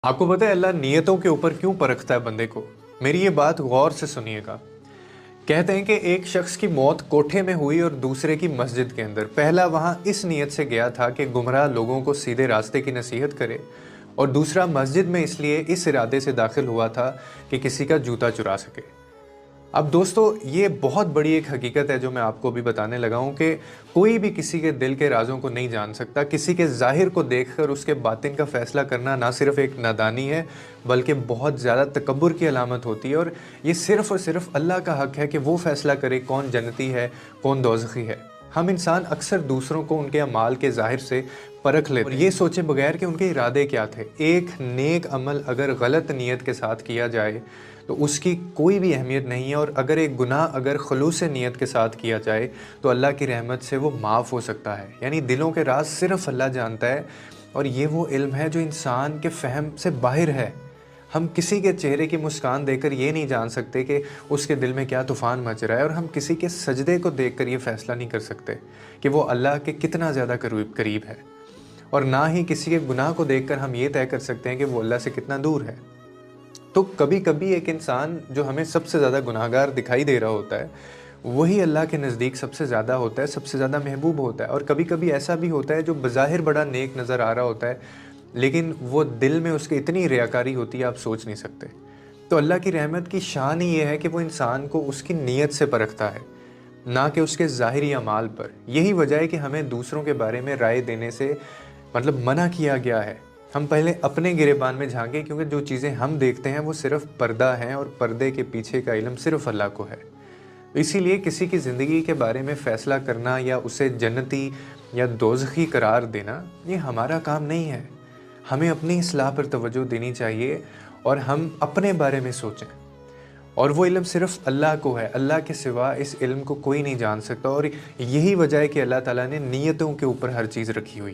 आपको पता है अल्लाह नियतों के ऊपर क्यों परखता है बंदे को। मेरी ये बात गौर से सुनिएगा। कहते हैं कि एक शख्स की मौत कोठे में हुई और दूसरे की मस्जिद के अंदर। पहला वहां इस नीयत से गया था कि गुमराह लोगों को सीधे रास्ते की नसीहत करे, और दूसरा मस्जिद में इसलिए इस इरादे से दाखिल हुआ था कि किसी का जूता चुरा सके। अब दोस्तों, ये बहुत बड़ी एक हकीकत है जो मैं आपको भी बताने लगा हूँ कि कोई भी किसी के दिल के राज़ों को नहीं जान सकता। किसी के ज़ाहिर को देखकर उसके बातिन का फ़ैसला करना ना सिर्फ एक नादानी है, बल्कि बहुत ज़्यादा तकब्बुर की अलामत होती है। और ये सिर्फ़ और सिर्फ अल्लाह का हक़ है कि वो फ़ैसला करे कौन जन्नती है, कौन दोज़खी है। हम इंसान अक्सर दूसरों को उनके अमाल के ज़ाहिर से परख लेते हैं, और ये सोचे बगैर कि उनके इरादे क्या थे। एक नेक अमल अगर गलत नीयत के साथ किया जाए तो उसकी कोई भी अहमियत नहीं है, और अगर एक गुनाह अगर खलूस नीयत के साथ किया जाए तो अल्लाह की रहमत से वो माफ़ हो सकता है। यानी दिलों के राज सिर्फ अल्लाह जानता है, और ये वो इल्म है जो इंसान के फ़हम से बाहर है। हम किसी के चेहरे की मुस्कान देखकर ये नहीं जान सकते कि उसके दिल में क्या तूफ़ान मच रहा है, और हम किसी के सजदे को देखकर ये फ़ैसला नहीं कर सकते कि वो अल्लाह के कितना ज़्यादा करीब है। और ना ही किसी के गुनाह को देखकर हम ये तय कर सकते हैं कि वो अल्लाह से कितना दूर है। तो कभी कभी एक इंसान जो हमें सबसे ज़्यादा गुनाहगार दिखाई दे रहा होता है, वही अल्लाह के नज़दीक सबसे ज़्यादा होता है, सबसे ज़्यादा महबूब होता है। और कभी कभी ऐसा भी होता है जो बज़ाहिर बड़ा नेक नज़र आ रहा होता है, लेकिन वो दिल में उसके इतनी रियाकारी होती है आप सोच नहीं सकते। तो अल्लाह की रहमत की शान ही ये है कि वो इंसान को उसकी नीयत से परखता है, ना कि उसके ज़ाहिरी अमाल पर। यही वजह है कि हमें दूसरों के बारे में राय देने से मना किया गया है। हम पहले अपने गिरेबान में झांकें, क्योंकि जो चीज़ें हम देखते हैं वो सिर्फ पर्दा है, और पर्दे के पीछे का इल्म सिर्फ अल्लाह को है। इसीलिए किसी की ज़िंदगी के बारे में फ़ैसला करना या उसे जन्नती या दोज़खी करार देना, ये हमारा काम नहीं है। हमें अपनी इस्लाह पर तवज्जो देनी चाहिए, और हम अपने बारे में सोचें। और वो इल्म सिर्फ अल्लाह को है, अल्लाह के सिवा इस इल्म को कोई नहीं जान सकता। और यही वजह है कि अल्लाह ताला ने नीयतों के ऊपर हर चीज़ रखी हुई है।